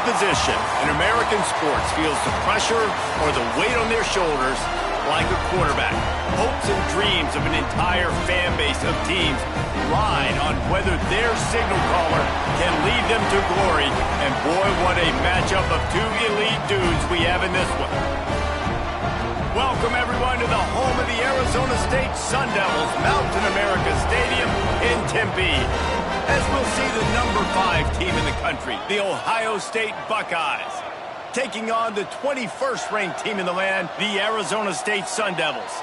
position in American sports feels the pressure or the weight on their shoulders like a quarterback. Hopes and dreams of an entire fan base of teams ride on whether their signal caller can lead them to glory. And boy, what a matchup of two elite dudes we have in this one. Welcome, everyone, to the home of the Arizona State Sun Devils, Mountain America Stadium in Tempe. As we'll see the number 5 team in the country, the Ohio State Buckeyes, taking on the 21st ranked team in the land, the Arizona State Sun Devils.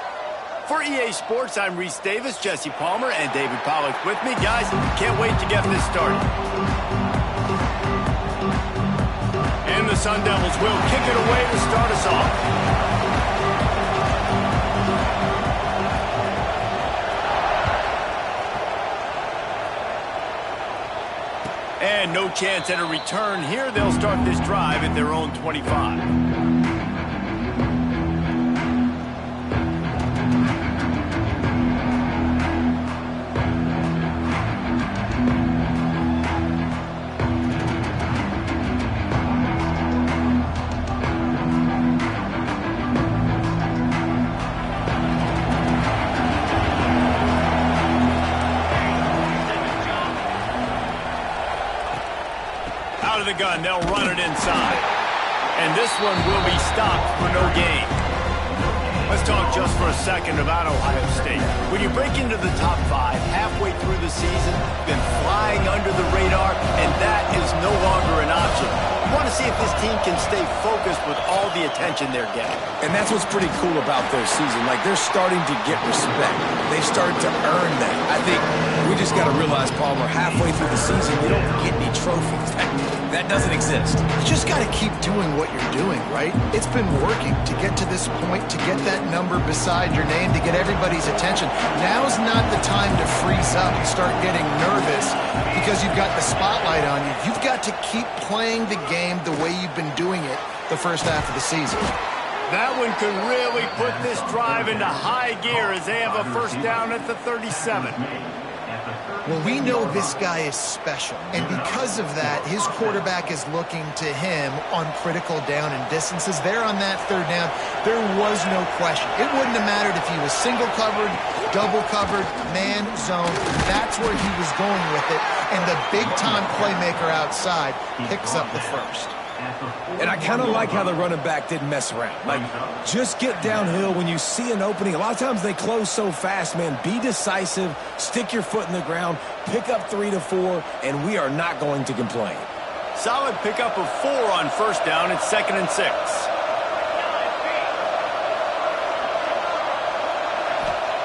For EA Sports, I'm Reese Davis, Jesse Palmer, and David Pollock with me. Guys, can't wait to get this started. And the Sun Devils will kick it away to start us off. And no chance at a return here. They'll start this drive at their own 25. Out of the gun, they'll run it inside. And this one will be stopped for no gain. Let's talk just for a second about Ohio State. When you break into the top 5 halfway through the season, been flying under the radar, and that is no longer an option. You want to see if this team can stay focused with all the attention they're getting. And that's what's pretty cool about their season. Like, they're starting to get respect. They've started to earn that. I think we just got to realize, Palmer, halfway through the season, you don't get any trophies. That doesn't exist. You just got to keep doing what you're doing, right? It's been working to get to this point, to get that number beside your name, to get everybody's attention. Now's not the time to freeze up and start getting nervous because you've got the spotlight on you. You've got to keep playing the game the way you've been doing it the first half of the season. That one could really put this drive into high gear as they have a first down at the 37. Well, we know this guy is special, and because of that, his quarterback is looking to him on critical down and distances. There on that third down, there was no question. It wouldn't have mattered if he was single covered, double covered, man, zone. That's where he was going with it, and the big-time playmaker outside picks up the first. And I kind of like how the running back didn't mess around. Like, just get downhill when you see an opening. A lot of times they close so fast, man. Be decisive, stick your foot in the ground, pick up 3 to 4, and we are not going to complain. Solid pickup of 4 on first down. It's 2nd and 6.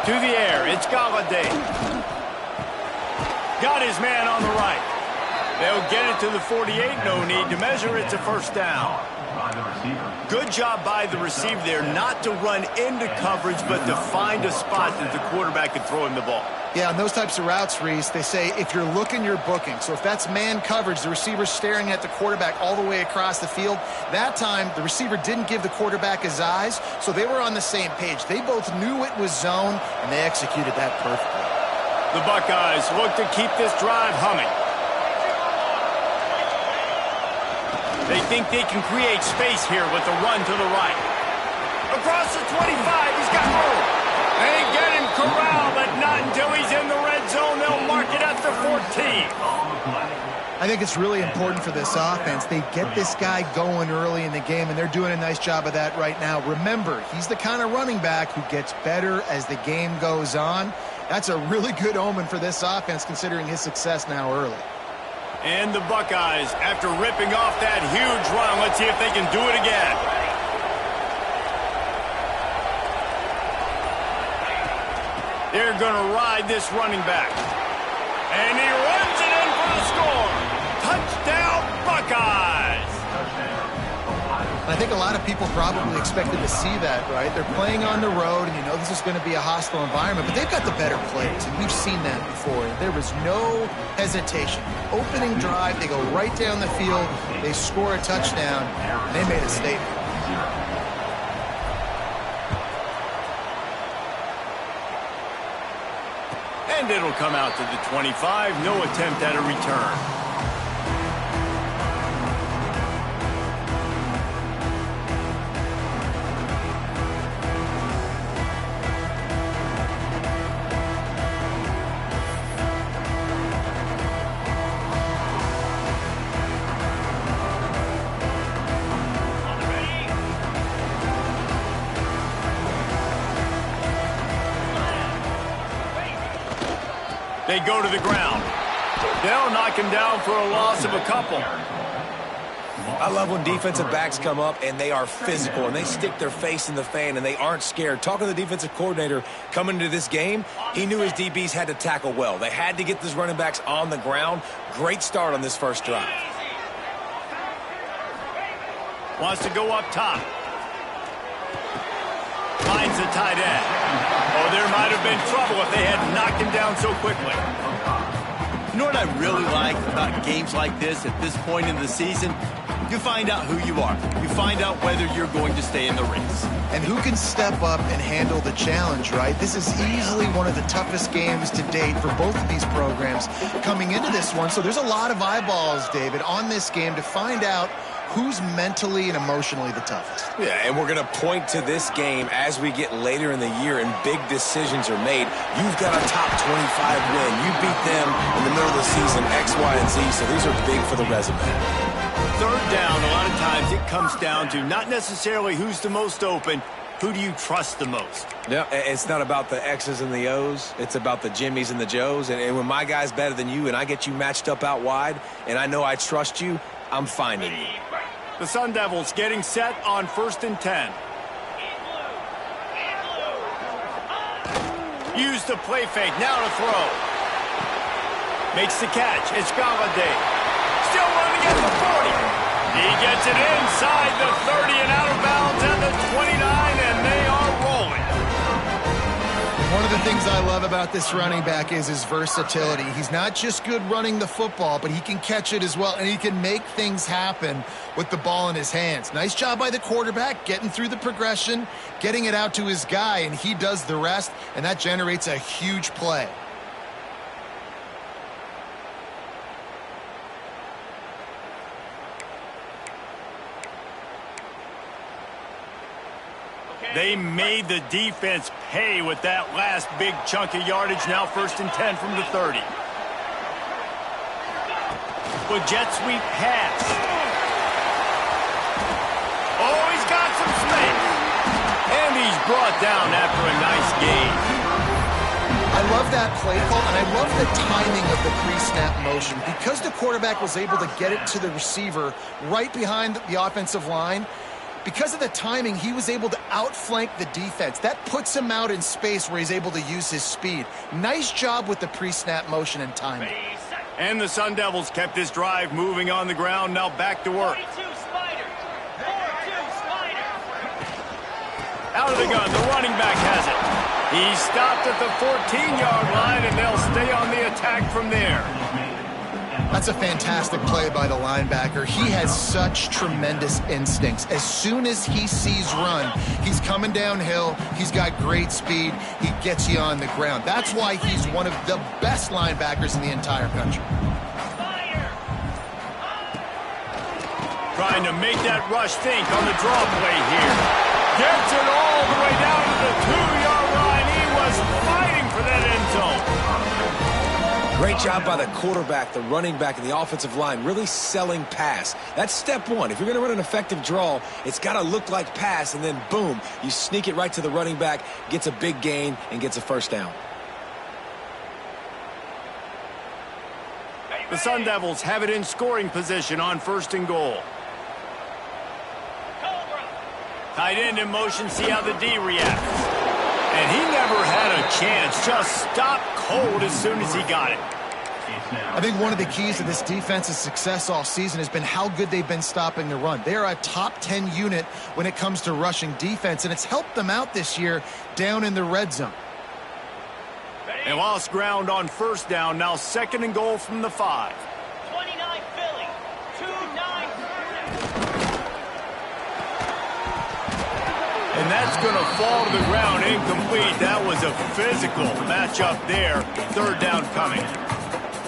To the air, it's Galladay. Got his man on the right. They'll get it to the 48. No need to measure. It's a first down. Good job by the receiver there not to run into coverage, but to find a spot that the quarterback could throw him the ball. Yeah, on those types of routes, Reese, they say if you're looking, you're booking. So if that's man coverage, the receiver's staring at the quarterback all the way across the field. That time, the receiver didn't give the quarterback his eyes, so they were on the same page. They both knew it was zone, and they executed that perfectly. The Buckeyes look to keep this drive humming. They think they can create space here with the run to the right. Across the 25, he's got room. They get him corralled, but not until he's in the red zone. They'll mark it at the 14. I think it's really important for this offense. They get this guy going early in the game, and they're doing a nice job of that right now. Remember, he's the kind of running back who gets better as the game goes on. That's a really good omen for this offense, considering his success now early. And the Buckeyes, after ripping off that huge run, let's see if they can do it again. They're going to ride this running back. And he runs it in for the score. Touchdown, Buckeyes! I think a lot of people probably expected to see that, right? They're playing on the road, and you know this is going to be a hostile environment, but they've got the better plays, and we've seen that before. There was no hesitation. Opening drive, they go right down the field, they score a touchdown, and they made a statement. And it'll come out to the 25. No attempt at a return. They go to the ground. They'll knock him down for a loss of a couple. I love when defensive backs come up and they are physical and they stick their face in the fan and they aren't scared. Talking to the defensive coordinator coming into this game, he knew his DBs had to tackle well. They had to get these running backs on the ground. Great start on this first drive. Wants to go up top. Finds the tight end. Oh, there might have been trouble if they had knocked him down so quickly. You know what I really like about games like this at this point in the season? You find out who you are. You find out whether you're going to stay in the race. And who can step up and handle the challenge, right? This is easily one of the toughest games to date for both of these programs coming into this one. So there's a lot of eyeballs, David, on this game to find out who's mentally and emotionally the toughest. Yeah, and we're going to point to this game as we get later in the year and big decisions are made. You've got a top 25 win. You beat them in the middle of the season, X, Y, and Z, so these are big for the resume. Third down, a lot of times it comes down to not necessarily who's the most open, who do you trust the most? Yeah, it's not about the X's and the O's. It's about the Jimmies and the Joes. And when my guy's better than you and I get you matched up out wide and I know I trust you, I'm finding you. The Sun Devils getting set on 1st and 10. Use the play fake. Now to throw. Makes the catch. It's Galladay. Still running at the 40. He gets it inside the 30 and out of bounds at the 29, and they are rolling. One of the things I love about this running back is his versatility. He's not just good running the football, but he can catch it as well, and he can make things happen with the ball in his hands. Nice job by the quarterback, getting through the progression, getting it out to his guy, and he does the rest, and that generates a huge play. They made the defense pay with that last big chunk of yardage. Now 1st and 10 from the 30. With jet sweep pass. Oh, he's got some space. And he's brought down after a nice gain. I love that play call, and I love the timing of the pre-snap motion. Because the quarterback was able to get it to the receiver right behind the offensive line, because of the timing, he was able to outflank the defense. That puts him out in space where he's able to use his speed. Nice job with the pre-snap motion and timing. And the Sun Devils kept this drive moving on the ground. Now back to work. Out of the gun, the running back has it. He stopped at the 14-yard line, and they'll stay on the attack from there. That's a fantastic play by the linebacker. He has such tremendous instincts. As soon as he sees run, he's coming downhill. He's got great speed. He gets you on the ground. That's why he's one of the best linebackers in the entire country. Trying to make that rush think on the draw play here. Gets it all the way down to the 2-yard line. He was fighting for that end zone. Great job by the quarterback, the running back, and the offensive line, really selling pass. That's step one. If you're going to run an effective draw, it's got to look like pass, and then boom, you sneak it right to the running back, gets a big gain, and gets a first down. The Sun Devils have it in scoring position on 1st and goal. Tight end in motion, see how the D reacts. And he never had a chance, just stopped cold as soon as he got it. I think one of the keys to this defense's success all season has been how good they've been stopping the run. They're a top 10 unit when it comes to rushing defense, and it's helped them out this year down in the red zone. They lost ground on 1st down, now 2nd and goal from the 5. 29 Philly, 2-9. And that's going to fall to the ground incomplete. That was a physical matchup there. 3rd down coming.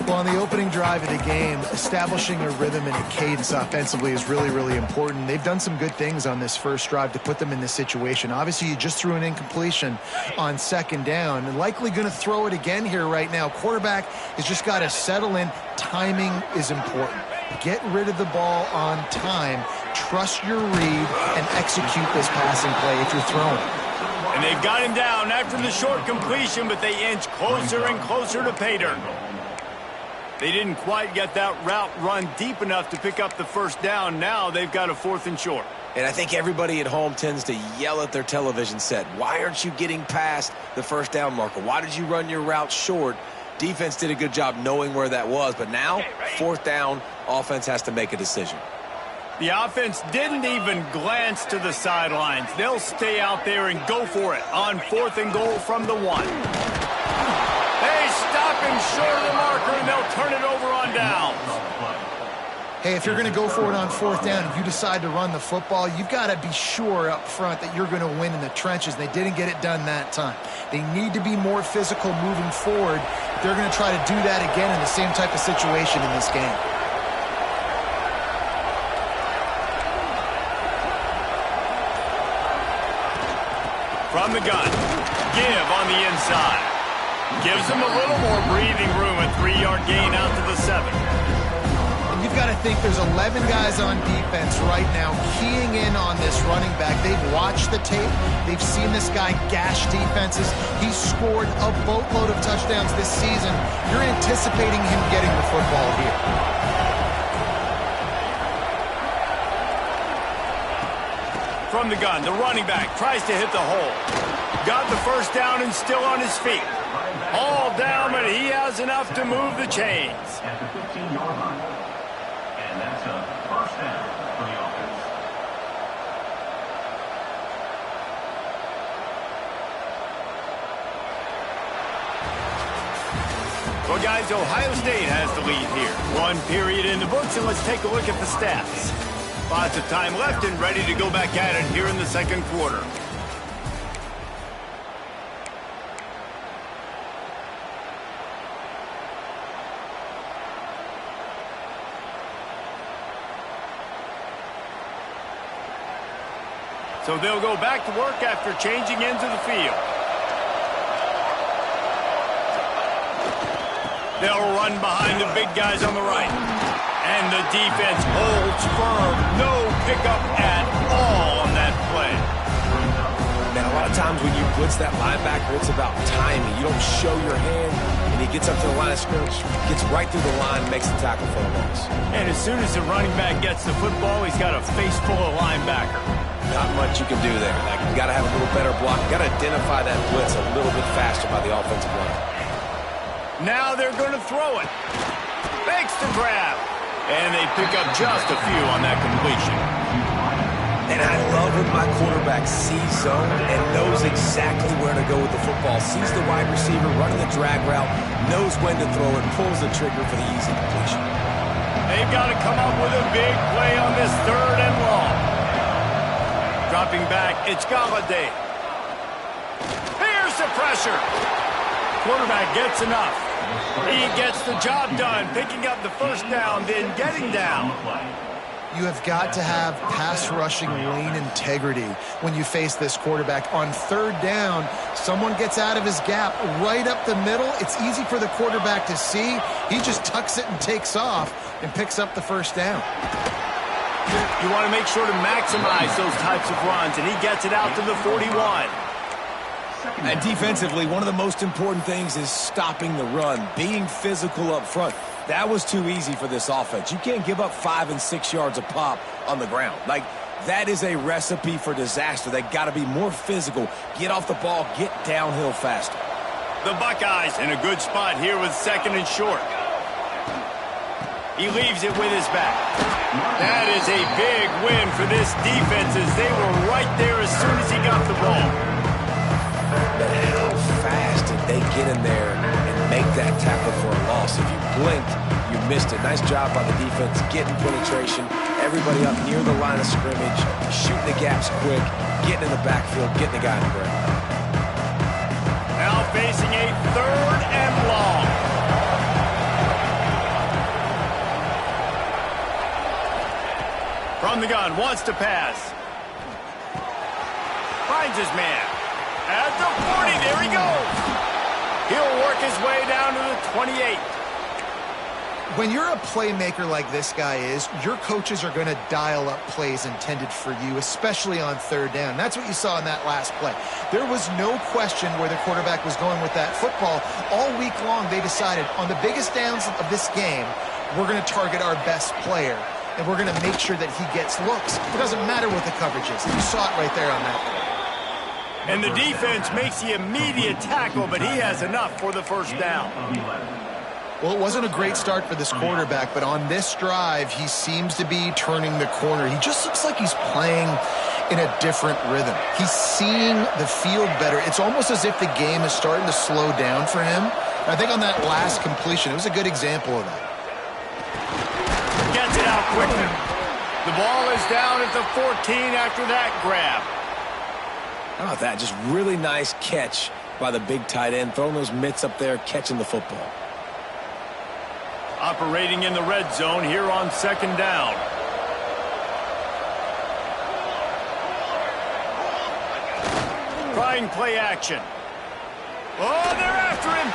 Well, on the opening drive of the game, establishing a rhythm and a cadence offensively is really, really important. They've done some good things on this first drive to put them in this situation. Obviously, you just threw an incompletion on 2nd down, and likely going to throw it again here right now. Quarterback has just got to settle in. Timing is important. Get rid of the ball on time. Trust your read and execute this passing play if you're throwing. And they've got him down after the short completion, but they inch closer and closer to pay dirt. They didn't quite get that route run deep enough to pick up the first down. Now they've got a 4th and short. And I think everybody at home tends to yell at their television set. Why aren't you getting past the first down marker? Why did you run your route short? Defense did a good job knowing where that was, but now, 4th down, offense has to make a decision. The offense didn't even glance to the sidelines. They'll stay out there and go for it on 4th and goal from the 1. They stop him short of the marker, and they'll turn it over on downs. Hey, if you're going to go for it on 4th down and you decide to run the football, you've got to be sure up front that you're going to win in the trenches. They didn't get it done that time. They need to be more physical moving forward. They're going to try to do that again in the same type of situation in this game. From the gun, give on the inside. Gives them a little more breathing room, a 3-yard gain out to the 7. You've got to think there's 11 guys on defense right now keying in on this running back. They've watched the tape. They've seen this guy gash defenses. He's scored a boatload of touchdowns this season. You're anticipating him getting the football here. From the gun, the running back tries to hit the hole. Got the first down and still on his feet. All down, but he has enough to move the chains. At the 15-yard line. And that's a first down for the offense. Well, guys, Ohio State has the lead here. 1 period in the books, and let's take a look at the stats. Lots of time left and ready to go back at it here in the second quarter. So they'll go back to work after changing into the field. They'll run behind the big guys on the right. And the defense holds firm. No pickup at all on that play. Man, a lot of times when you blitz that linebacker, it's about timing. You don't show your hand, and he gets up to the line of scrimmage, gets right through the line, makes the tackle for a loss. And as soon as the running back gets the football, he's got a face full of linebacker. Not much you can do there. Like, you got to have a little better block. You got to identify that blitz a little bit faster by the offensive line. Now they're going to throw it. Makes the grab. And they pick up just a few on that completion. And I love when my quarterback sees zone and knows exactly where to go with the football. Sees the wide receiver running the drag route, knows when to throw it, pulls the trigger for the easy completion. They've got to come up with a big play on this 3rd and long. Dropping back, it's Galladay. Here's the pressure. Quarterback gets enough. He gets the job done, picking up the first down, then getting down. You have got to have pass rushing lane integrity when you face this quarterback. On 3rd down, someone gets out of his gap right up the middle. It's easy for the quarterback to see. He just tucks it and takes off and picks up the first down. You want to make sure to maximize those types of runs, and he gets it out to the 41. And defensively, one of the most important things is stopping the run, being physical up front. That was too easy for this offense. You can't give up 5 and 6 yards a pop on the ground. Like, that is a recipe for disaster. They got to be more physical, get off the ball, get downhill faster. The Buckeyes in a good spot here with 2nd and short. He leaves it with his back. That is a big win for this defense as they were right there as soon as he got the ball. But how fast did they get in there and make that tackle for a loss? If you blinked, you missed it. Nice job by the defense getting penetration. Everybody up near the line of scrimmage, shooting the gaps quick, getting in the backfield, getting the guy in the ground. Now facing a 3rd and long. From the gun, wants to pass. Finds his man. At the 40, there he goes. He'll work his way down to the 28. When you're a playmaker like this guy is, your coaches are going to dial up plays intended for you, especially on third down. That's what you saw in that last play. There was no question where the quarterback was going with that football. All week long, they decided on the biggest downs of this game, we're going to target our best player, and we're going to make sure that he gets looks. It doesn't matter what the coverage is. You saw it right there on that play. And the defense makes the immediate tackle, but he has enough for the first down. Well, it wasn't a great start for this quarterback, but on this drive, he seems to be turning the corner. He just looks like he's playing in a different rhythm. He's seeing the field better. It's almost as if the game is starting to slow down for him. And I think on that last completion, it was a good example of that. Gets it out quickly. The ball is down at the 14 after that grab. How about that? Just really nice catch by the big tight end, throwing those mitts up there, catching the football. Operating in the red zone here on second down. Trying play action. Oh, they're after him.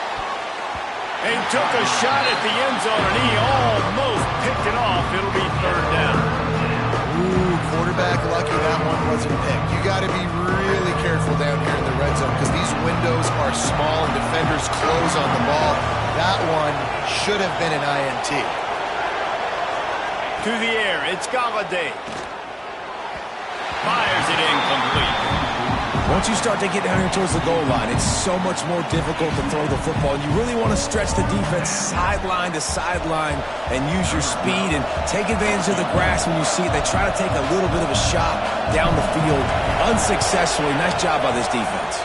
He took a shot at the end zone, and he almost picked it off. It'll be third down. Ooh, quarterback lucky that one wasn't picked. You got to be really careful down here in the red zone because these windows are small and defenders close on the ball. That one should have been an INT. To the air, it's Galladay. Fires it incomplete. Once you start to get down here towards the goal line, it's so much more difficult to throw the football. You really want to stretch the defense sideline to sideline and use your speed and take advantage of the grass when you see it. They try to take a little bit of a shot down the field unsuccessfully. Nice job by this defense.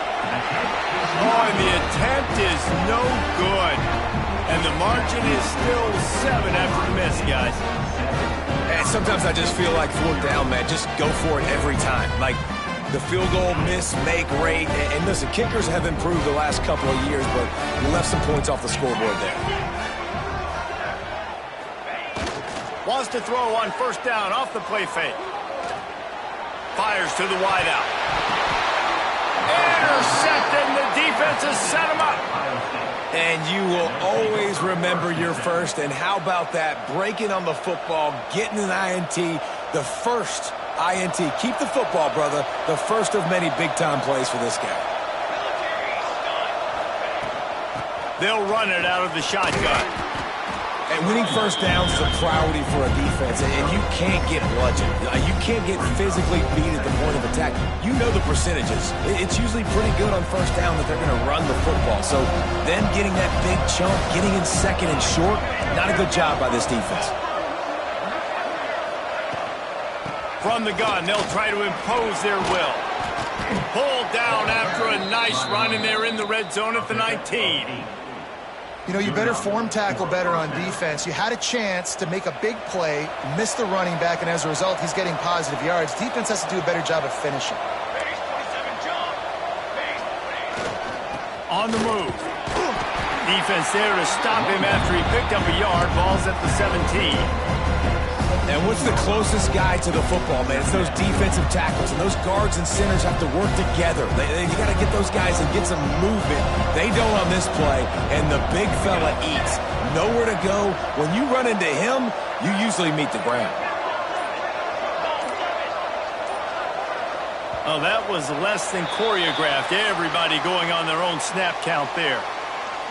Oh, and the attempt is no good. And the margin is still 7 after the miss, guys. And sometimes I just feel like fourth down, man. Just go for it every time. Like, the field goal miss, make great. And listen, kickers have improved the last couple of years, but you left some points off the scoreboard there. Wants to throw on first down off the play fake. Fires to the wideout. Intercepted, and the defense has set him up. And you will always remember your first. And how about that? Breaking on the football, getting an INT, the first INT. Keep the football, brother. The first of many big-time plays for this guy. They'll run it out of the shotgun. And winning first downs is a priority for a defense, and you can't get bludgeoned. You can't get physically beat at the point of attack. You know the percentages. It's usually pretty good on first down that they're going to run the football. So them getting that big chunk, getting in second and short, not a good job by this defense. From the gun, they'll try to impose their will. Pulled down after a nice run, and they're in the red zone at the 19. You know, you better form tackle better on defense. You had a chance to make a big play, miss the running back, and as a result, he's getting positive yards. Defense has to do a better job of finishing. On the move. Defense there to stop him after he picked up a yard. Ball's at the 17. And what's the closest guy to the football, man? It's those defensive tackles, and those guards and centers have to work together. You got to get those guys and get some movement. They don't on this play, and the big fella eats. Nowhere to go. When you run into him, you usually meet the ground. Oh, that was less than choreographed. Everybody going on their own snap count there.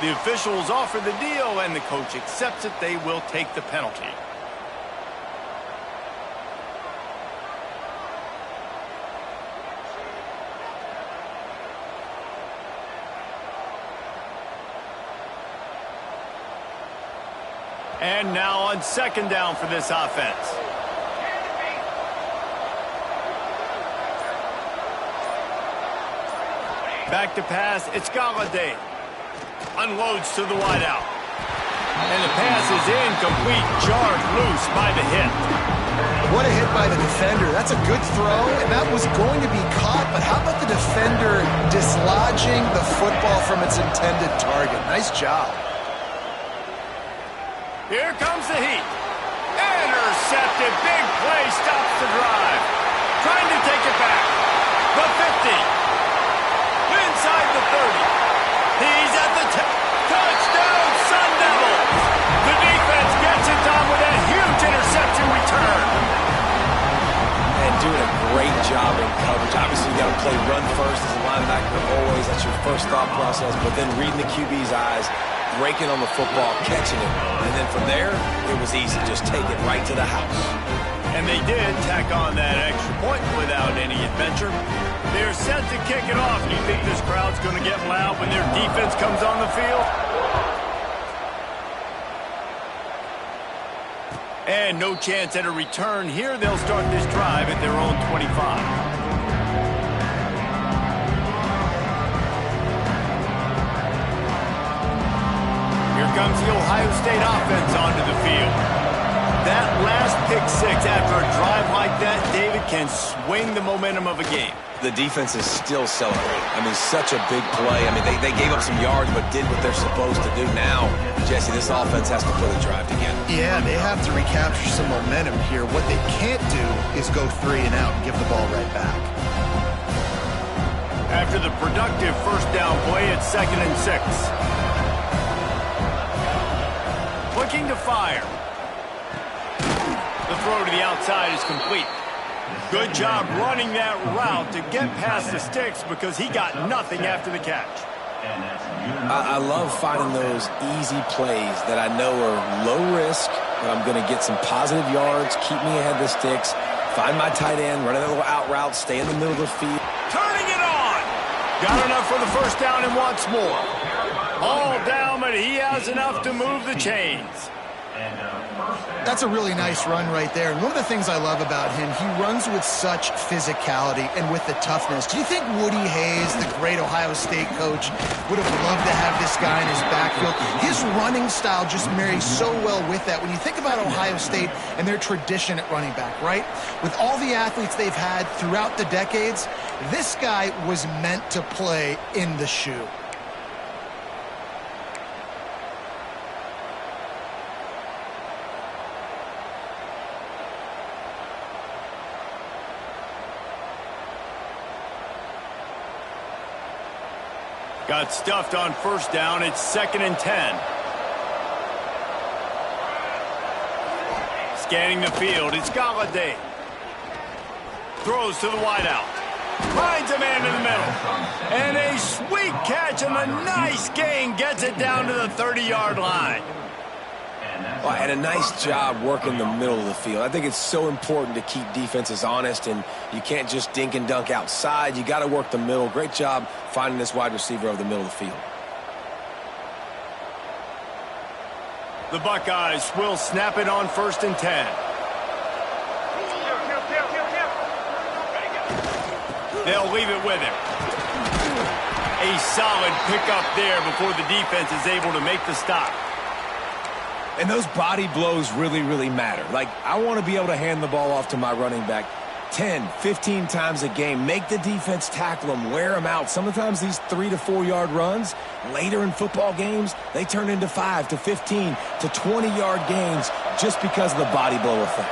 The officials offer the deal, and the coach accepts it. They will take the penalty. And now on second down for this offense. Back to pass, it's Galladay. Unloads to the wideout. And the pass is incomplete, jarred loose by the hit. What a hit by the defender. That's a good throw, and that was going to be caught, but how about the defender dislodging the football from its intended target? Nice job. Here comes the heat. Intercepted. Big play stops the drive. Trying to take it back. The 50. Inside the 30. He's at the 10. Touchdown, Sun Devils. The defense gets first thought process, but then reading the QB's eyes, breaking on the football, catching it. And then from there, it was easy. Just take it right to the house. And they did tack on that extra point without any adventure. They're set to kick it off. Do you think this crowd's going to get loud when their defense comes on the field? And no chance at a return here. They'll start this drive at their own 25. Here comes the Ohio State offense onto the field. That last pick six after a drive like that, David, can swing the momentum of a game. The defense is still celebrating. I mean, such a big play. I mean, they gave up some yards but did what they're supposed to do. Now, Jesse, this offense has to put a drive together. Yeah, they have to recapture some momentum here. What they can't do is go 3 and out and give the ball right back. After the productive first down play, it's 2nd and 6. Looking to fire. The throw to the outside is complete. Good job running that route to get past the sticks because he got nothing after the catch. I love finding those easy plays that I know are low risk, but I'm going to get some positive yards, keep me ahead of the sticks, find my tight end, run a little out route, stay in the middle of the field. Turning it on. Got enough for the first down and wants more. All down, but he has enough to move the chains. That's a really nice run right there. And one of the things I love about him, he runs with such physicality and with the toughness. Do you think Woody Hayes, the great Ohio State coach, would have loved to have this guy in his backfield? His running style just marries so well with that. When you think about Ohio State and their tradition at running back, right? With all the athletes they've had throughout the decades, this guy was meant to play in the shoe. Got stuffed on first down. It's 2nd and 10. Scanning the field. It's Galladay. Throws to the wideout. Finds a man in the middle. And a sweet catch and a nice gain gets it down to the 30-yard line. Well, and a nice job working the middle of the field. I think it's so important to keep defenses honest, and you can't just dink and dunk outside. You got to work the middle. Great job finding this wide receiver over the middle of the field. The Buckeyes will snap it on 1st and 10. They'll leave it with him. A solid pickup there before the defense is able to make the stop. And those body blows really, really matter. Like, I want to be able to hand the ball off to my running back 10, 15 times a game. Make the defense tackle them, wear them out. Sometimes these 3 to 4 yard runs, later in football games, they turn into 5 to 15 to 20-yard gains just because of the body blow effect.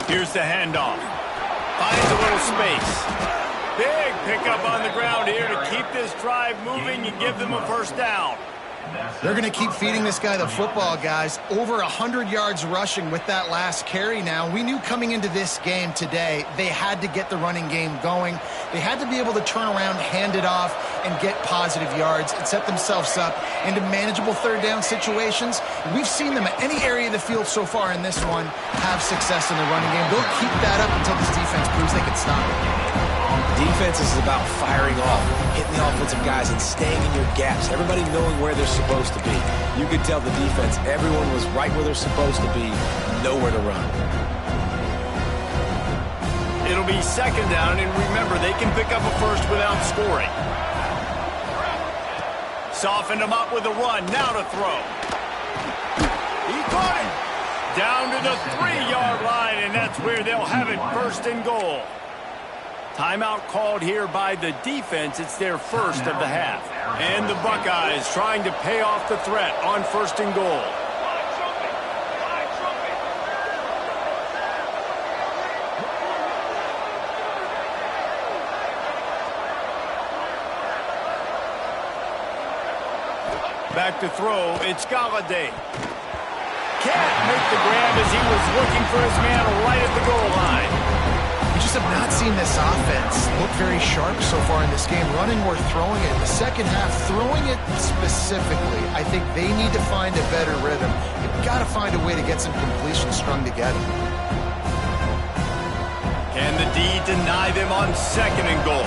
Here's the handoff. Finds a little space. Big pickup on the ground here to keep this drive moving and give them a first down. They're going to keep feeding this guy the football, guys. Over 100 yards rushing with that last carry now. We knew coming into this game today, they had to get the running game going. They had to be able to turn around, hand it off, and get positive yards and set themselves up into manageable third down situations. And we've seen them at any area of the field so far in this one have success in the running game. They'll keep that up until this defense proves they can stop it. Defense is about firing off, hitting the offensive guys, and staying in your gaps. Everybody knowing where they're supposed to be. You could tell the defense, everyone was right where they're supposed to be, nowhere to run. It'll be 2nd down, and remember, they can pick up a first without scoring. Softened him up with a run, now to throw. He caught it! Down to the 3-yard line, and that's where they'll have it, 1st and goal. Timeout called here by the defense. It's their first of the half. And the Buckeyes trying to pay off the threat on 1st and goal. Back to throw. It's Galladay. Can't make the grab as he was looking for his man right at the goal line. just have not seen this offense look very sharp so far in this game, running or throwing it. In the second half, throwing it specifically, I think they need to find a better rhythm. You've got to find a way to get some completions strung together. Can the D deny them on 2nd and goal?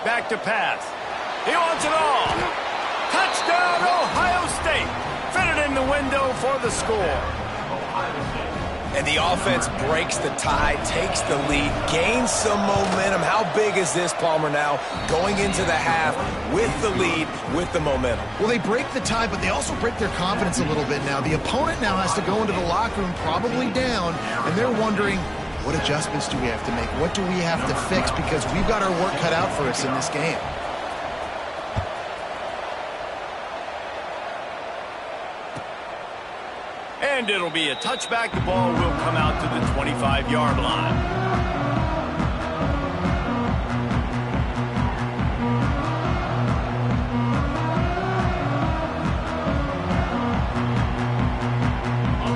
Back to pass. He wants it all. Touchdown, Ohio State. Fitted in the window for the score. And the offense breaks the tie, takes the lead, gains some momentum. How big is this, Palmer, now going into the half with the lead, with the momentum? Well, they break the tie, but they also break their confidence a little bit now. The opponent now has to go into the locker room probably down, and they're wondering, what adjustments do we have to make? What do we have to fix? Because we've got our work cut out for us in this game. And it'll be a touchback. The ball will come out to the 25-yard line.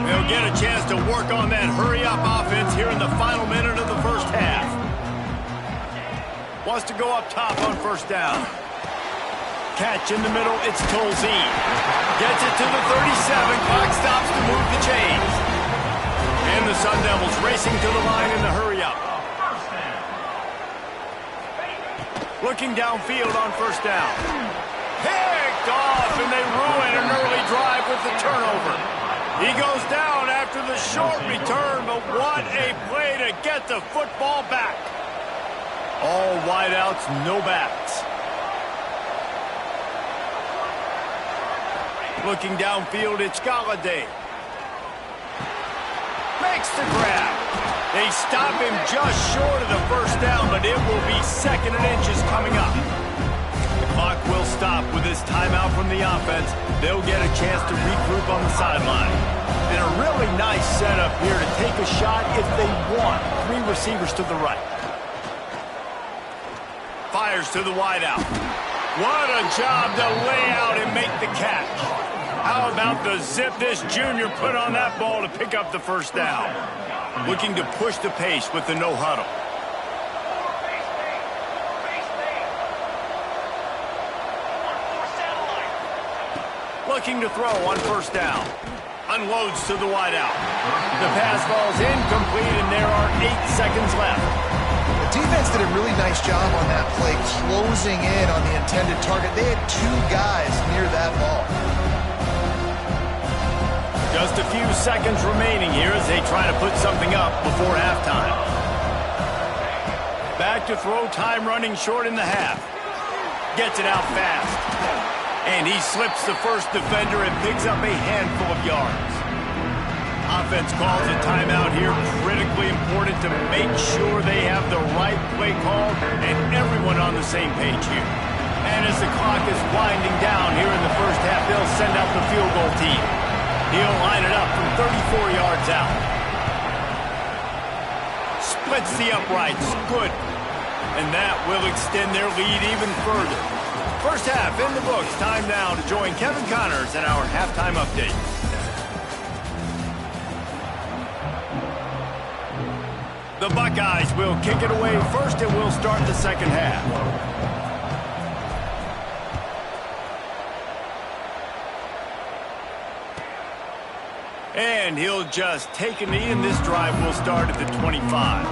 They'll get a chance to work on that hurry-up offense here in the final minute of the first half. Wants to go up top on 1st down. Catch in the middle, it's Tolzien. Gets it to the 37, clock stops to move the chains. And the Sun Devils racing to the line in the hurry-up. Looking downfield on 1st down. Picked off, and they ruin an early drive with the turnover. He goes down after the short return, but what a play to get the football back. All wideouts, no backs. Looking downfield, it's Galladay. Makes the grab. They stop him just short of the 1st down, but it will be 2nd and inches coming up. The clock will stop with this timeout from the offense. They'll get a chance to regroup on the sideline. And a really nice setup here to take a shot if they want. 3 receivers to the right. Fires to the wideout. What a job to lay out and make the catch. How about the zip this junior put on that ball to pick up the 1st down? Looking to push the pace with the no huddle. Looking to throw on 1st down. Unloads to the wideout. The pass falls incomplete, and there are 8 seconds left. The defense did a really nice job on that play, closing in on the intended target. They had 2 guys near that ball. Just a few seconds remaining here as they try to put something up before halftime. Back to throw, time running short in the half. Gets it out fast. And he slips the 1st defender and picks up a handful of yards. Offense calls a timeout here. Critically important to make sure they have the right play call and everyone on the same page here. And as the clock is winding down here in the 1st half, they'll send out the field goal team. He'll line it up from 34 yards out. Splits the uprights. Good. And that will extend their lead even further. 1st half in the books. Time now to join Kevin Connors in our halftime update. The Buckeyes will kick it away first, and we'll start the 2nd half. And he'll just take a knee, and this drive will start at the 25.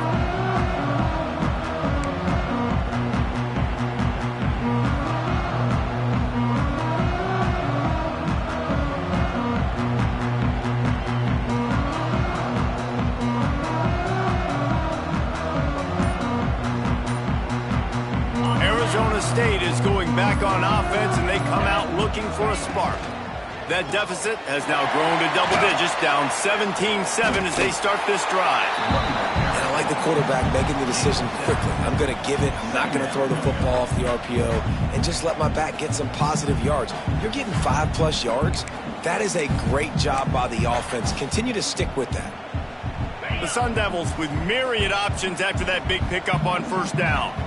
Arizona State is going back on offense, and they come out looking for a spark. That deficit has now grown to double digits, down 17-7 as they start this drive. And I like the quarterback making the decision quickly. I'm going to give it. I'm not going to throw the football off the RPO and just let my back get some positive yards. You're getting 5+ yards. That is a great job by the offense. Continue to stick with that. The Sun Devils with myriad options after that big pickup on 1st down.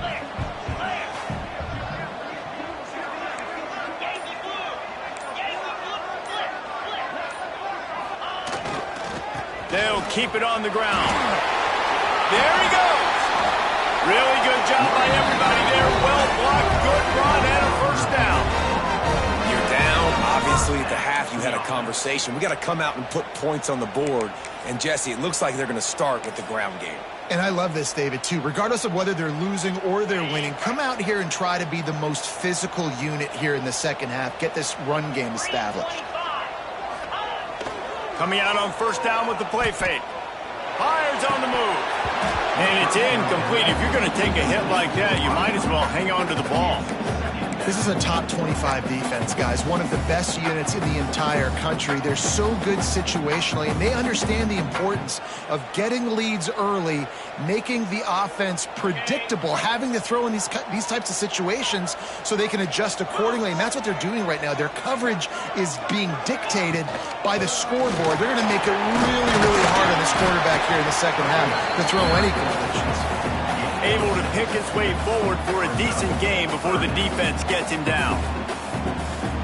They'll keep it on the ground. There he goes. Really good job by everybody there. Well blocked, good run, and a first down. You're down. Obviously, at the half, you had a conversation. We got to come out and put points on the board. And, Jesse, it looks like they're going to start with the ground game. And I love this, David, too. Regardless of whether they're losing or they're winning, come out here and try to be the most physical unit here in the second half. Get this run game established. Coming out on first down with the play fake. Fires on the move. And it's incomplete. If you're going to take a hit like that, you might as well hang on to the ball. This is a top 25 defense, guys. One of the best units in the entire country. They're so good situationally, and they understand the importance of getting leads early, making the offense predictable, having to throw in these types of situations so they can adjust accordingly. And that's what they're doing right now. Their coverage is being dictated by the scoreboard. They're going to make it really, really hard on this quarterback here in the second half to throw any completions. Able to pick his way forward for a decent game before the defense gets him down.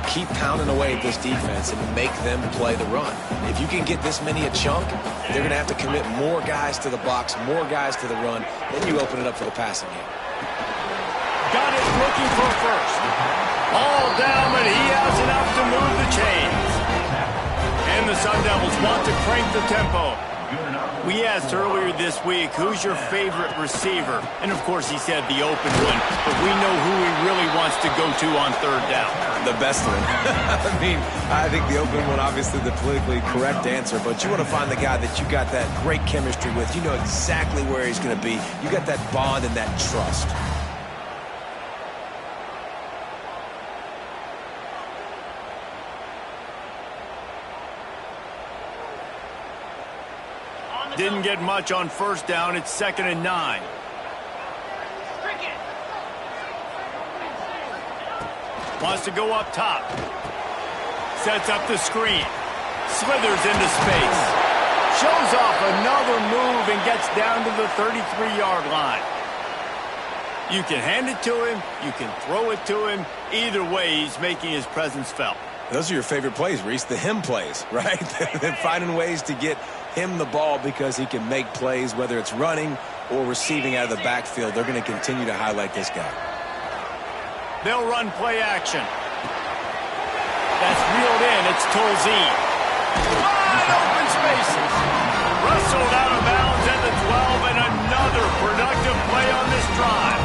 Keep pounding away at this defense and make them play the run. If you can get this many a chunk, they're going to have to commit more guys to the box, more guys to the run. Then you open it up for the passing game. Got it, looking for first. All down, but he has enough to move the chains. And the Sun Devils want to crank the tempo. We asked earlier this week, who's your favorite receiver? And, of course, he said the open one. But we know who he really wants to go to on third down. The best one. I think the open one, obviously the politically correct answer. But you want to find the guy that you got that great chemistry with. You know exactly where he's going to be. You got that bond and that trust. Didn't get much on first down. It's 2nd and 9. Wants to go up top. Sets up the screen. Slithers into space. Shows off another move and gets down to the 33-yard line. You can hand it to him. You can throw it to him. Either way, he's making his presence felt. Those are your favorite plays, Reese, the him plays, right? They're finding ways to get him the ball because he can make plays, whether it's running or receiving out of the backfield. They're going to continue to highlight this guy. They'll run play action. That's reeled in. It's Tolzien. Wide open spaces. Rustled out of bounds at the 12, and another productive play on this drive.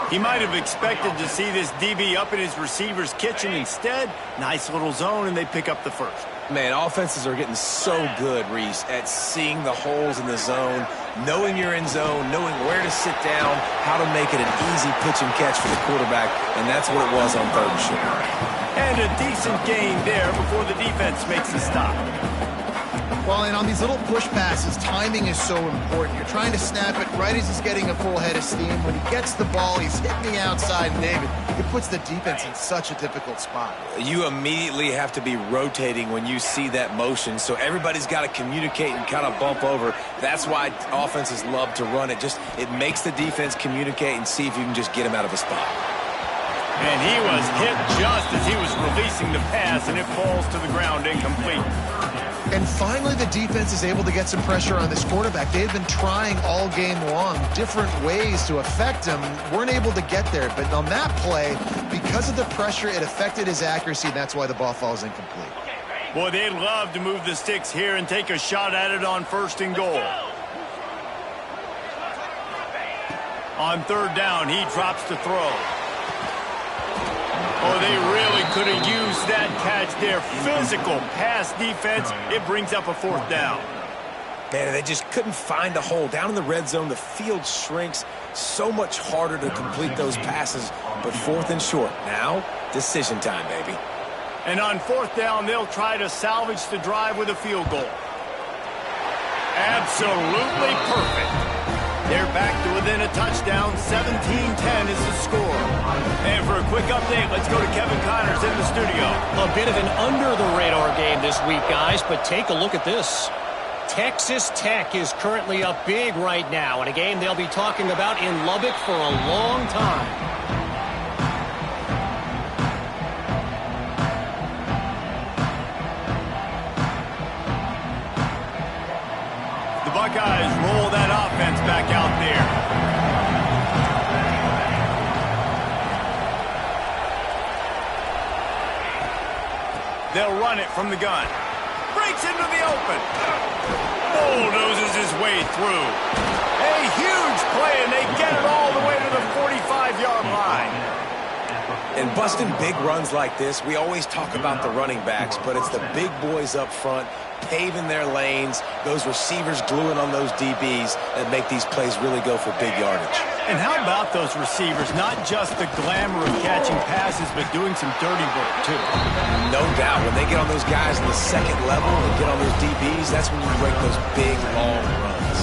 He might have expected to see this DB up in his receiver's kitchen. Instead, nice little zone, and they pick up the first. Man, offenses are getting so good, Reese, at seeing the holes in the zone, knowing you're in zone, knowing where to sit down, how to make it an easy pitch and catch for the quarterback, and that's what it was on 3rd and short. And a decent gain there before the defense makes a stop. Well, and on these little push passes, timing is so important. You're trying to snap it right as he's getting a full head of steam. When he gets the ball, he's hitting the outside, and David, it puts the defense in such a difficult spot. You immediately have to be rotating when you see that motion, so everybody's got to communicate and kind of bump over. That's why offenses love to run it. It makes the defense communicate and see if you can just get him out of a spot. And he was hit just as he was releasing the pass, and it falls to the ground incomplete. And finally, the defense is able to get some pressure on this quarterback. They've been trying all game long different ways to affect him. Weren't able to get there. But on that play, because of the pressure, it affected his accuracy, and that's why the ball falls incomplete. Boy, they'd love to move the sticks here and take a shot at it on 1st and goal. On 3rd down, he drops to throw. Oh, they really could have used that catch there. Physical pass defense. It brings up a 4th down. Man, they just couldn't find a hole. Down in the red zone, the field shrinks. So much harder to complete those passes. But 4th and short. Now, decision time, baby. And on 4th down, they'll try to salvage the drive with a field goal. Absolutely perfect. They're back to within a touchdown. 17-10 is the score. And for a quick update, let's go to Kevin Connors in the studio. A bit of an under-the-radar game this week, guys, but take a look at this. Texas Tech is currently up big right now in a game they'll be talking about in Lubbock for a long time. They'll run it from the gun. Breaks into the open. Bulldozes his way through. A huge play, and they get it all the way to the 45-yard line. And busting big runs like this, we always talk about the running backs, but it's the big boys up front paving their lanes, those receivers gluing on those DBs that make these plays really go for big yardage. And how about those receivers? Not just the glamour of catching passes, but doing some dirty work, too. No doubt. When they get on those guys in the second level and get on those DBs, that's when you break those big, long runs.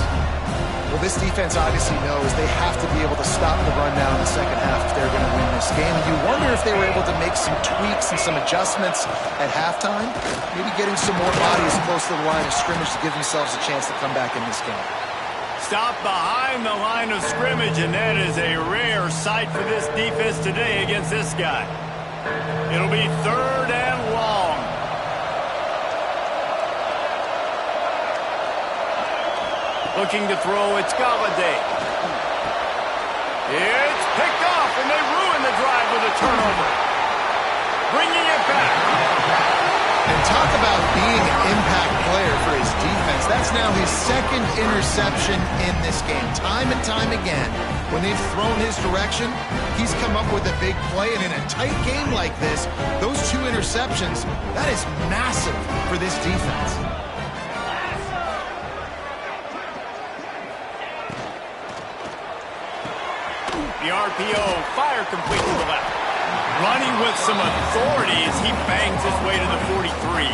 Well, this defense obviously knows they have to be able to stop the run now in the second half if they're going to win this game. And you wonder if they were able to make some tweaks and some adjustments at halftime, maybe getting some more bodies close to the line of scrimmage to give themselves a chance to come back in this game. Stop behind the line of scrimmage, and that is a rare sight for this defense today against this guy. It'll be 3rd and long. Looking to throw, it's Galladay. It's picked off, and they ruin the drive with a turnover. Bringing it back. And talk about being an impact player for his defense. That's now his 2nd interception in this game. Time and time again, when they've thrown his direction, he's come up with a big play. And in a tight game like this, those 2 interceptions, that is massive for this defense. The RPO, fire complete to the left. Running with some authority as he bangs his way to the 43.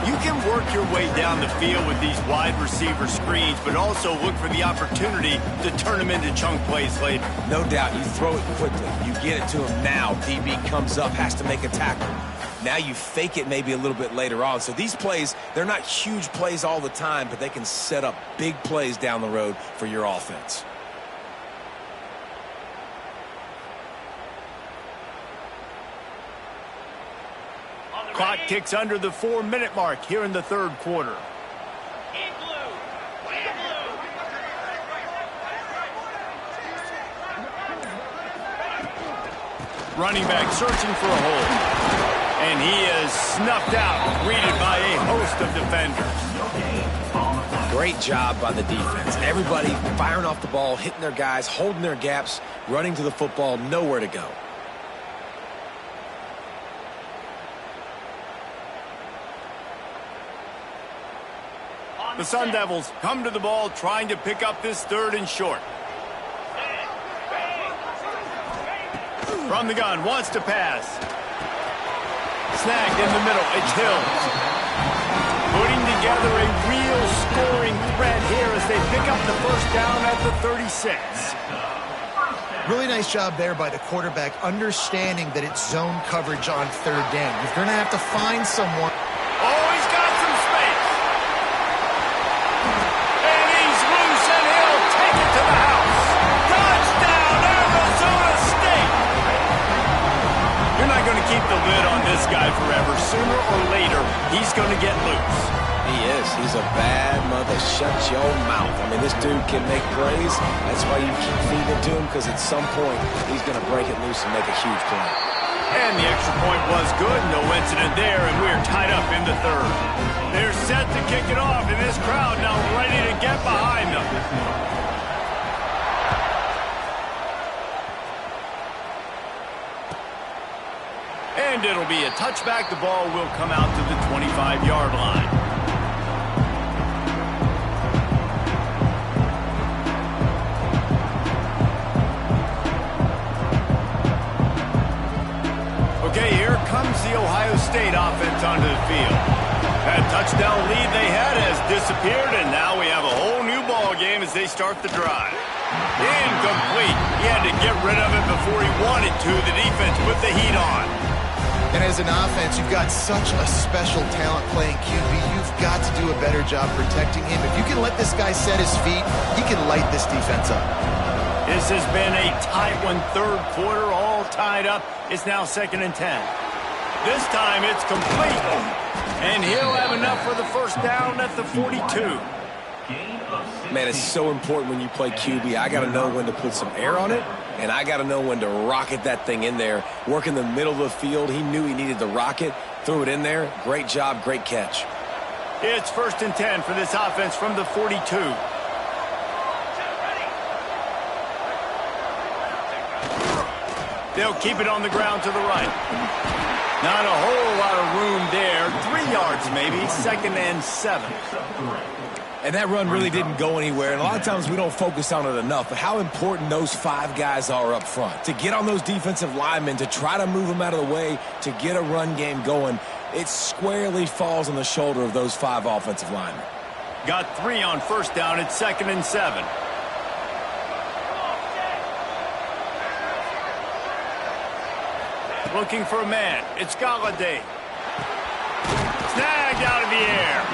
You can work your way down the field with these wide receiver screens, but also look for the opportunity to turn them into chunk plays later. No doubt, you throw it quickly. You get it to him now. DB comes up, has to make a tackle. Now you fake it maybe a little bit later on. So these plays, they're not huge plays all the time, but they can set up big plays down the road for your offense. Clock ticks under the 4-minute mark here in the 3rd quarter. Running back searching for a hole. And he is snuffed out, greeted by a host of defenders. Great job by the defense. Everybody firing off the ball, hitting their guys, holding their gaps, running to the football, nowhere to go. The Sun Devils come to the ball trying to pick up this 3rd and short. From the gun, wants to pass. Snagged in the middle, it's Hill. Putting together a real scoring threat here as they pick up the 1st down at the 36. Really nice job there by the quarterback, understanding that it's zone coverage on 3rd down. You're going to have to find someone. Oh, he's got some space. And he's loose, and he'll take it to the house. Touchdown, Arizona State. You're not going to keep the lid on this guy forever. Sooner or later, he's going to get loose. He is. He's a bad mother. Shut your mouth. I mean, this dude can make plays. That's why you keep feeding it to him, because at some point, he's going to break it loose and make a huge play. And the extra point was good. No incident there, and we're tied up in the 3rd. They're set to kick it off, and this crowd now ready to get behind them. And it'll be a touchback. The ball will come out to the 25-yard line. Okay, here comes the Ohio State offense onto the field. That touchdown lead they had has disappeared, and now we have a whole new ball game as they start the drive. Incomplete. He had to get rid of it before he wanted to. The defense put the heat on. And as an offense, you've got such a special talent playing QB. You've got to do a better job protecting him. If you can let this guy set his feet, he can light this defense up. This has been a tight one, 3rd quarter, all tied up. It's now 2nd and 10. This time it's complete. And he'll have enough for the 1st down at the 42. Man, it's so important when you play QB. I got to know when to put some air on it, and I got to know when to rocket that thing in there. Work in the middle of the field. He knew he needed to rocket, Threw it in there. Great job, great catch. It's 1st and 10 for this offense from the 42. They'll keep it on the ground to the right. Not a whole lot of room there. 3 yards maybe. 2nd and 7. And that run really didn't go anywhere. And a lot of times we don't focus on it enough. But how important those 5 guys are up front. To get on those defensive linemen, to try to move them out of the way, to get a run game going, it squarely falls on the shoulder of those 5 offensive linemen. Got 3 on 1st down. It's 2nd and 7. Looking for a man. It's Galladay. Snagged out of the air.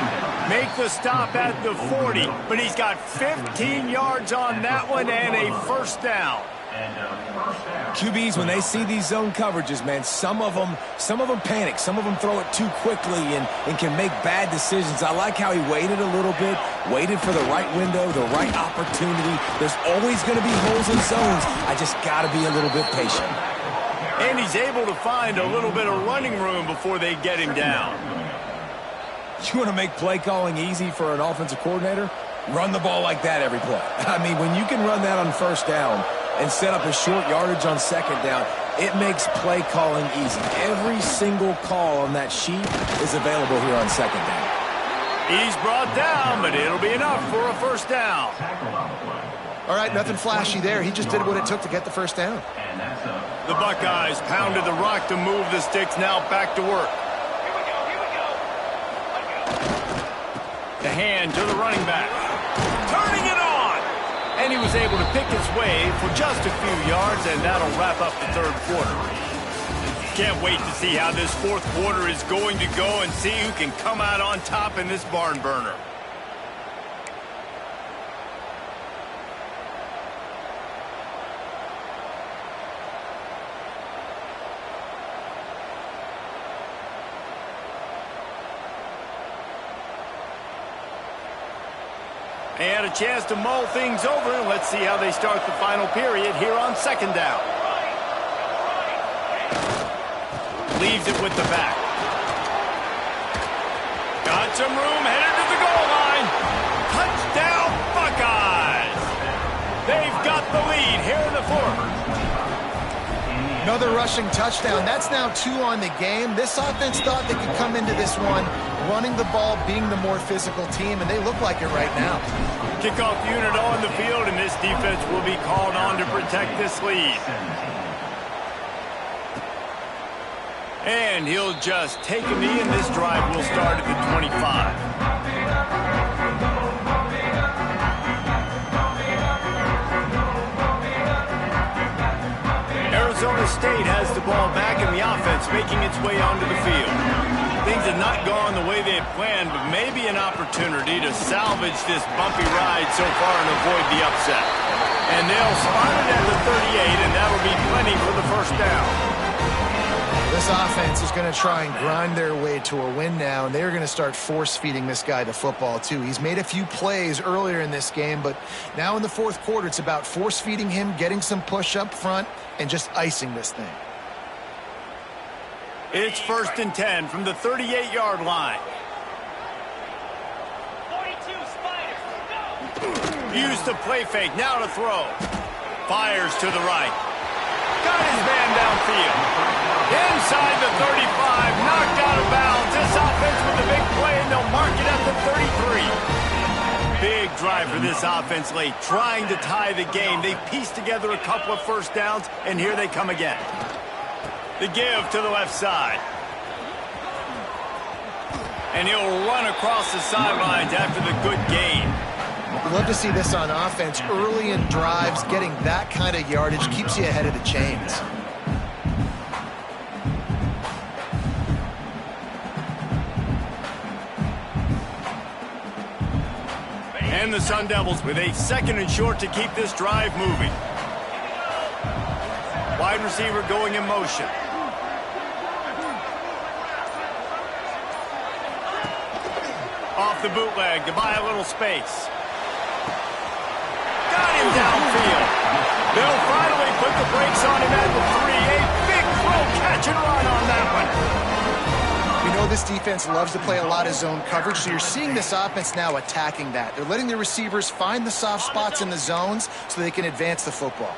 Make the stop at the 40, but he's got 15 yards on that one and a 1st down. QBs, when they see these zone coverages, man, some of them panic. Some of them throw it too quickly and can make bad decisions. I like how he waited a little bit, waited for the right window, the right opportunity. There's always going to be holes in zones. I just got to be a little bit patient. And he's able to find a little bit of running room before they get him down. You want to make play calling easy for an offensive coordinator? Run the ball like that every play. I mean, when you can run that on 1st down and set up a short yardage on 2nd down, it makes play calling easy. Every single call on that sheet is available here on 2nd down. He's brought down, but it'll be enough for a 1st down. All right, nothing flashy there. He just did what it took to get the 1st down. The Buckeyes pounded the rock to move the sticks. Now back to work. The hand to the running back. Turning it on! And he was able to pick his way for just a few yards, and that'll wrap up the 3rd quarter. Can't wait to see how this 4th quarter is going to go and see who can come out on top in this barn burner. They had a chance to mull things over, and let's see how they start the final period here on 2nd down. Leaves it with the back. Got some room, headed to the goal line. Touchdown, Buckeyes! They've got the lead here in the 4th. Another rushing touchdown. That's now 2 on the game. This offense thought they could come into this one running the ball, being the more physical team, and they look like it right now. Kickoff unit on the field, and this defense will be called on to protect this lead. And he'll just take a knee, and this drive will start at the 25. Arizona State has the ball back in the offense, making its way onto the field. Things have not gone the way they had planned, but maybe an opportunity to salvage this bumpy ride so far and avoid the upset. And they'll spot it at the 38, and that'll be plenty for the 1st down. This offense is going to try and grind their way to a win now, and they're going to start force-feeding this guy the football, too. He's made a few plays earlier in this game, but now in the 4th quarter, it's about force-feeding him, getting some push up front, and just icing this thing. It's 1st and 10 from the 38-yard line. 42 Spiders, go! Use the play fake, now to throw. Fires to the right. Got his man downfield. Inside the 35, knocked out of bounds. This offense with a big play, and they'll mark it at the 33. Big drive for this offense late, trying to tie the game. They pieced together a couple of 1st downs, and here they come again. The give to the left side. And he'll run across the sidelines after the good gain. We'd love to see this on offense. Early in drives, getting that kind of yardage keeps you ahead of the chains. And the Sun Devils with a 2nd and short to keep this drive moving. Wide receiver going in motion. Off the bootleg to buy a little space. Got him downfield. They'll finally put the brakes on him at the 3. A big throw, catch and run on that one. this defense loves to play a lot of zone coverage, so you're seeing this offense now attacking that. They're letting the receivers find the soft spots in the zones so they can advance the football.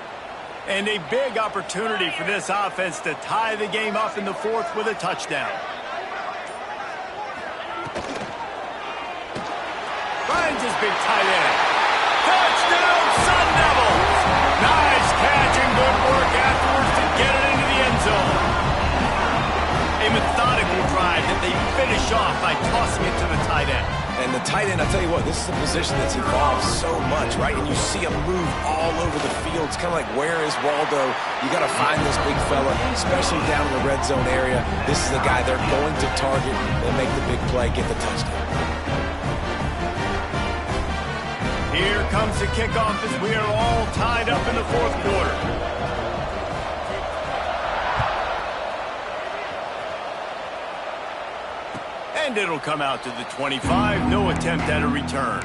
And a big opportunity for this offense to tie the game up in the fourth with a touchdown. Finds his big tight end. Touchdown, Sun Devils! Nice catch and good work afterwards to get it into the end zone. A methodical drive that they finish off by tossing it to the tight end. And the tight end, I'll tell you what, this is a position that's evolved so much, right? And you see him move all over the field. It's kind of like, where is Waldo? You got to find this big fella, especially down in the red zone area. This is the guy they're going to target and make the big play, get the touchdown. Here comes the kickoff as we are all tied up in the fourth quarter. And it'll come out to the 25. No attempt at a return.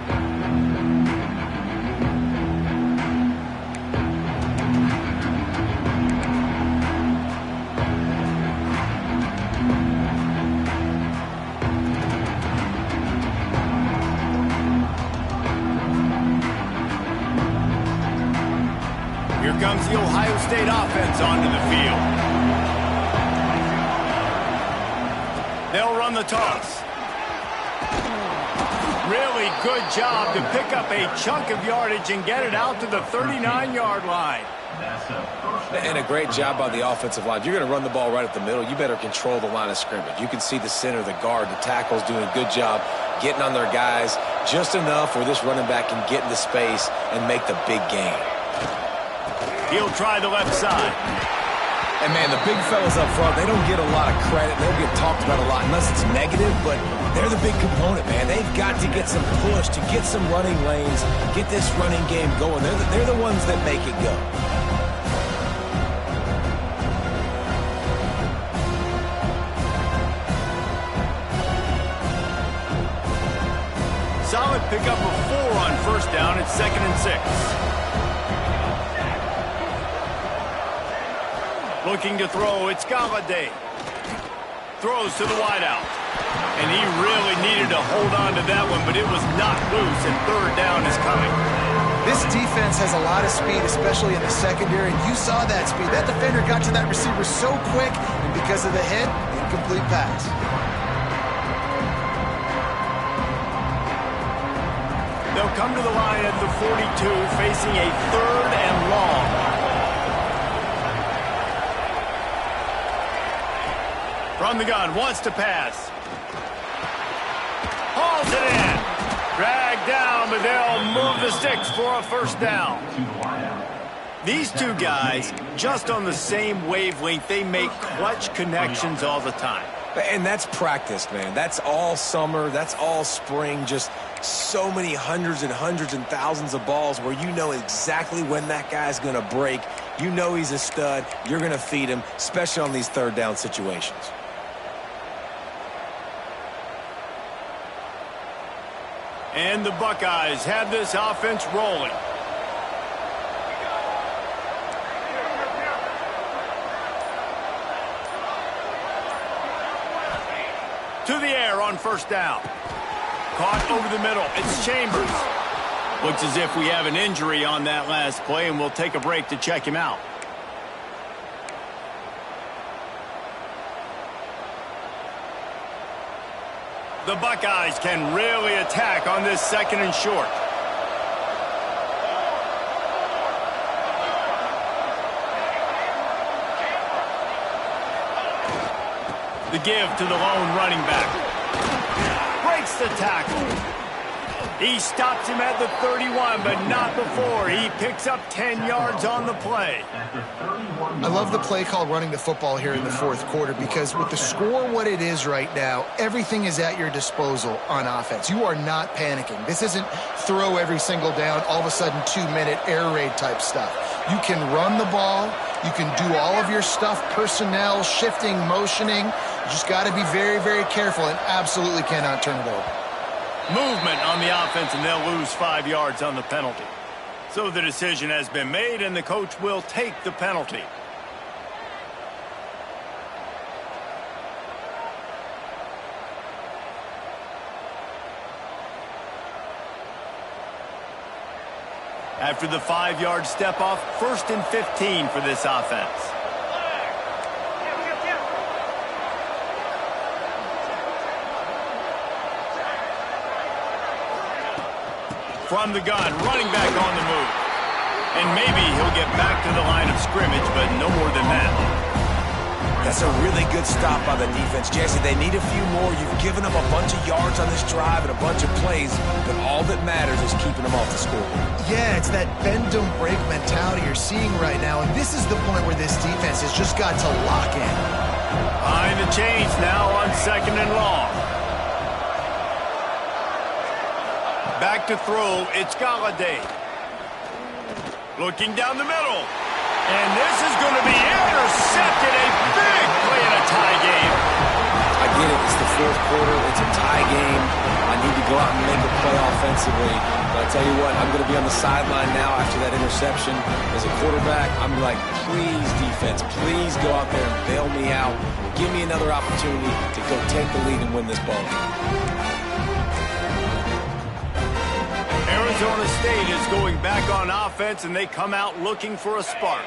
Here comes the Ohio State offense onto the field. They'll run the toss. Really good job to pick up a chunk of yardage and get it out to the 39-yard line. And a great job by the offensive line. If you're going to run the ball right at the middle, you better control the line of scrimmage. You can see the center, the guard, the tackles doing a good job getting on their guys just enough where this running back can get into space and make the big gain. He'll try the left side. And, man, the big fellas up front, they don't get a lot of credit. They don't get talked about a lot unless it's negative, but they're the big component, man. They've got to get some push, to get some running lanes, get this running game going. They're the ones that make it go. Solid pickup of 4 on first down. It's 2nd and 6. Looking to throw, it's Galladay. Throws to the wideout. And he really needed to hold on to that one, but it was not loose, and 3rd down is coming. This defense has a lot of speed, especially in the secondary, and you saw that speed. That defender got to that receiver so quick, and because of the hit, incomplete pass. They'll come to the line at the 42, facing a 3rd and long. From the gun, wants to pass. Hauls it in. Dragged down, but they'll move the sticks for a first down. These two guys, just on the same wavelength, they make clutch connections all the time. And that's practice, man. That's all summer. That's all spring. Just so many hundreds and thousands of balls where you know exactly when that guy's going to break. You know he's a stud. You're going to feed him, especially on these 3rd down situations. And the Buckeyes have this offense rolling. To the air on first down. Caught over the middle. It's Chambers. Looks as if we have an injury on that last play, and we'll take a break to check him out. The Buckeyes can really attack on this 2nd and short. The give to the lone running back. Breaks the tackle. He stops him at the 31, but not before. He picks up 10 yards on the play. I love the play call running the football here in the 4th quarter because with the score what it is right now, everything is at your disposal on offense. You are not panicking. This isn't throw every single down, all of a sudden 2-minute air raid type stuff. You can run the ball. You can do all of your stuff, personnel, shifting, motioning. You just got to be very, very careful and absolutely cannot turn it over. Movement on the offense, and they'll lose 5 yards on the penalty. So the decision has been made, and the coach will take the penalty. After the 5-yard step off, 1st and 15 for this offense. From the gun, running back on the move. And maybe he'll get back to the line of scrimmage, but no more than that. That's a really good stop by the defense. Jesse, they need a few more. You've given them a bunch of yards on this drive and a bunch of plays, but all that matters is keeping them off the scoreboard. Yeah, it's that bend, don't break mentality you're seeing right now, and this is the point where this defense has just got to lock in. Behind the chains now on 2nd and long. Back to throw, it's Galladay. Looking down the middle. And this is going to be intercepted. A big play in a tie game. I get it. It's the 4th quarter. It's a tie game. I need to go out and make a play offensively. But I tell you what, I'm going to be on the sideline now after that interception. As a quarterback, I'm like, please, defense, please go out there and bail me out. Give me another opportunity to go take the lead and win this ball game. Arizona State is going back on offense, and they come out looking for a spark.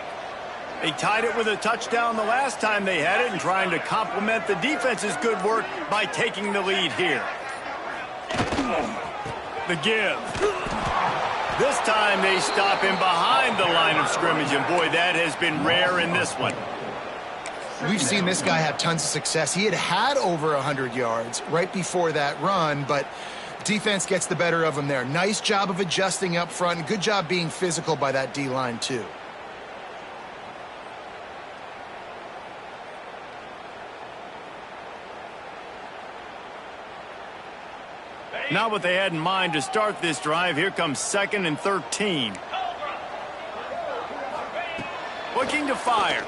They tied it with a touchdown the last time they had it and trying to complement the defense's good work by taking the lead here. The give. This time they stop him behind the line of scrimmage, and boy, that has been rare in this one. We've seen this guy have tons of success. He had over 100 yards right before that run, but defense gets the better of him there. Nice job of adjusting up front. Good job being physical by that D-line, too. Not what they had in mind to start this drive. Here comes 2nd and 13. Looking to fire.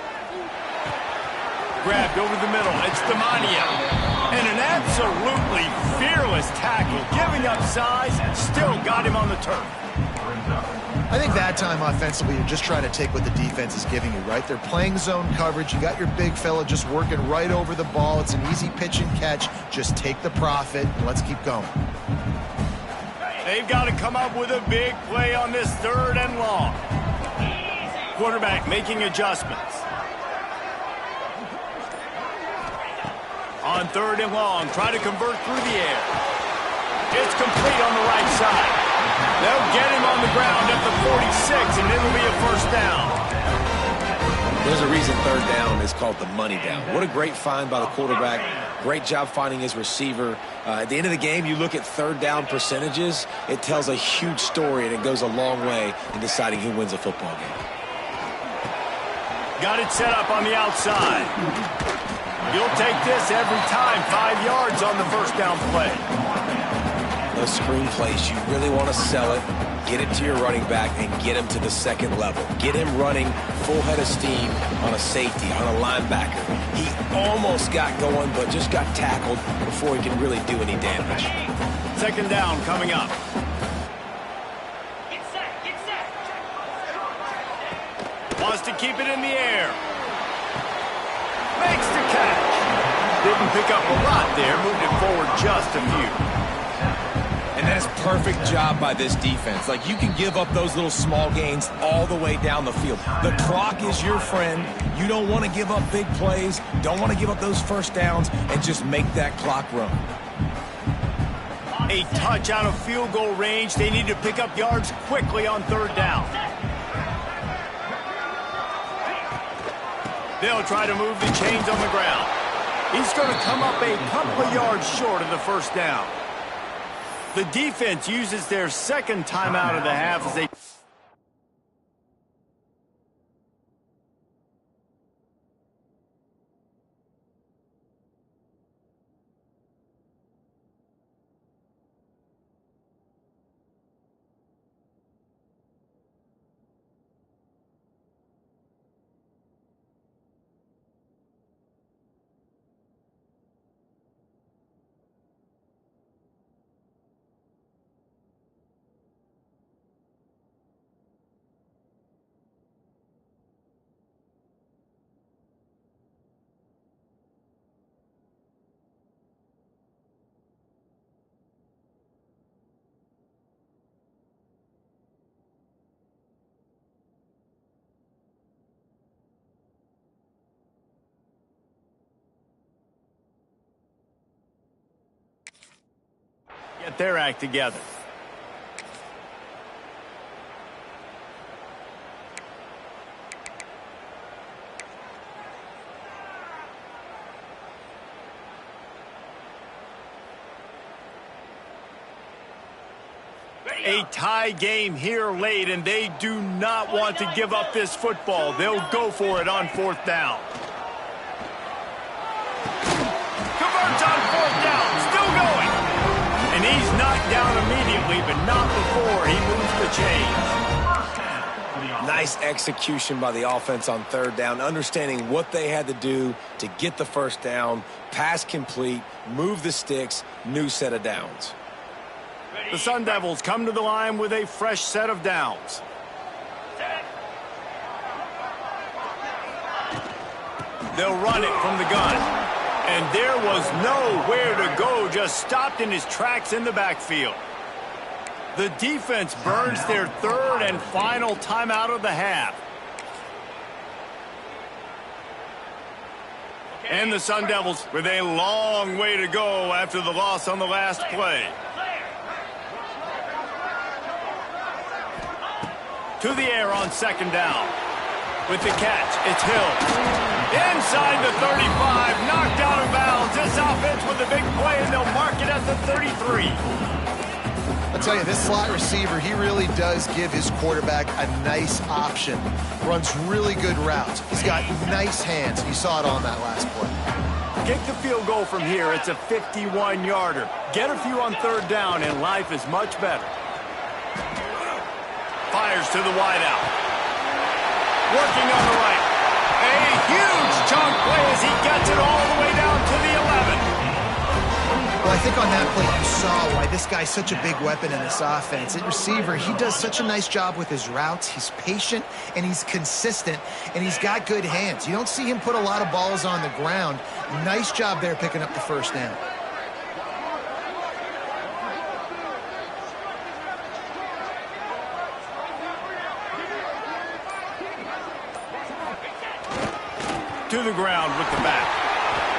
Grabbed over the middle. It's Demania. And an absolutely fearless tackle. Giving up size, still got him on the turf. I think that time offensively, you're just trying to take what the defense is giving you, right? They're playing zone coverage. You got your big fella just working right over the ball. It's an easy pitch and catch. Just take the profit, and let's keep going. They've got to come up with a big play on this 3rd and long. Quarterback making adjustments. On 3rd and long, try to convert through the air. It's complete on the right side. They'll get him on the ground at the 46, and it'll be a 1st down. There's a reason 3rd down is called the money down. What a great find by the quarterback. Great job finding his receiver. At the end of the game, you look at 3rd down percentages. It tells a huge story, and it goes a long way in deciding who wins a football game. Got it set up on the outside. You'll take this every time. 5 yards on the 1st down play. Those screen plays, you really want to sell it, get it to your running back, and get him to the 2nd level. Get him running full head of steam on a safety, on a linebacker. He almost got going, but just got tackled before he can really do any damage. 2nd down coming up. Get set, get set. Wants to keep it in the air. Makes the catch. Didn't pick up a lot there, moved it forward just a few. And that is perfect job by this defense. Like, you can give up those little small gains all the way down the field. The clock is your friend. You don't want to give up big plays. Don't want to give up those 1st downs and just make that clock run. A touch out of field goal range. They need to pick up yards quickly on 3rd down. They'll try to move the chains on the ground. He's going to come up a couple of yards short of the 1st down. The defense uses their 2nd timeout of the half as they... Get their act together. A tie game here late, and they do not want to give up this football. They'll go for it on fourth down. Converts on fourth down, still going. And he's knocked down immediately, but not before he moves the chains. Nice execution by the offense on third down, understanding what they had to do to get the first down, pass complete, move the sticks, new set of downs. The Sun Devils come to the line with a fresh set of downs. They'll run it from the gun. And there was nowhere to go, just stopped in his tracks in the backfield. The defense burns their third and final timeout of the half. And the Sun Devils with a long way to go after the loss on the last play. To the air on second down. With the catch, it's Hill. Inside the 35, knocked out of bounds. This offense with a big play, and they'll mark it at the 33. I'll tell you, this slot receiver, he really does give his quarterback a nice option. Runs really good routes. He's got nice hands. You saw it on that last play. Kick the field goal from here. It's a 51-yarder. Get a few on third down, and life is much better. Fires to the wideout. Working on the right. A huge chunk play as he gets it all the way down to the 11. Well, I think on that play you saw why this guy's such a big weapon in this offense. At receiver, he does such a nice job with his routes. He's patient, and he's consistent, and he's got good hands. You don't see him put a lot of balls on the ground. Nice job there picking up the first down. To the ground with the back.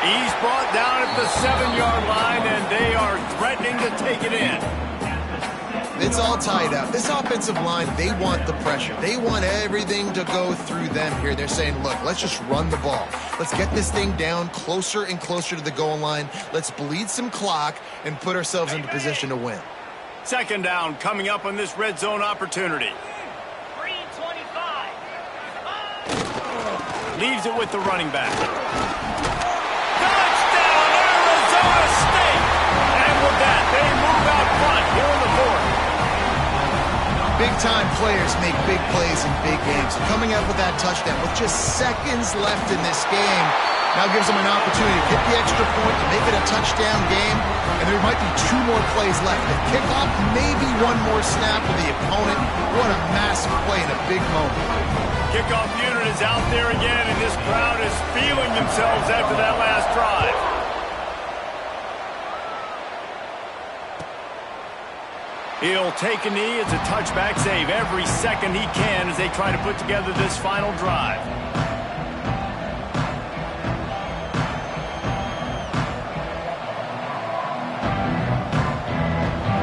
He's brought down at the 7-yard line, and they are threatening to take it in. It's all tied up. This offensive line, they want the pressure. They want everything to go through them here. They're saying, look, let's just run the ball. Let's get this thing down closer and closer to the goal line. Let's bleed some clock and put ourselves into position to win. Second down coming up on this red zone opportunity. Leaves it with the running back. Touchdown, Arizona State! And with that, they move out front here in the fourth. Big-time players make big plays in big games. Coming up with that touchdown with just seconds left in this game now gives them an opportunity to hit the extra point and make it a touchdown game. And there might be 2 more plays left. The kickoff, maybe 1 more snap for the opponent. What a massive play in a big moment. Kickoff unit is out there again, and this crowd is feeling themselves after that last drive. He'll take a knee. It's a touchback save every second he can as they try to put together this final drive.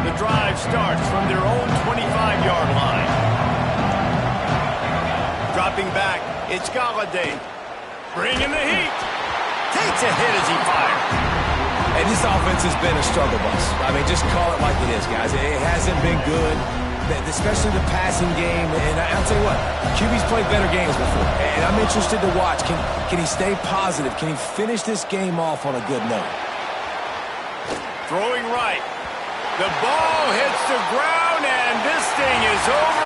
The drive starts from their own 25-yard line. Dropping back, it's Galladay. Bringing the heat. Takes a hit as he fires. And this offense has been a struggle bus. I mean, just call it like it is, guys. It hasn't been good, especially the passing game. And I'll tell you what, QB's played better games before. And I'm interested to watch. Can he stay positive? Can he finish this game off on a good note? Throwing right. The ball hits the ground, and this thing is over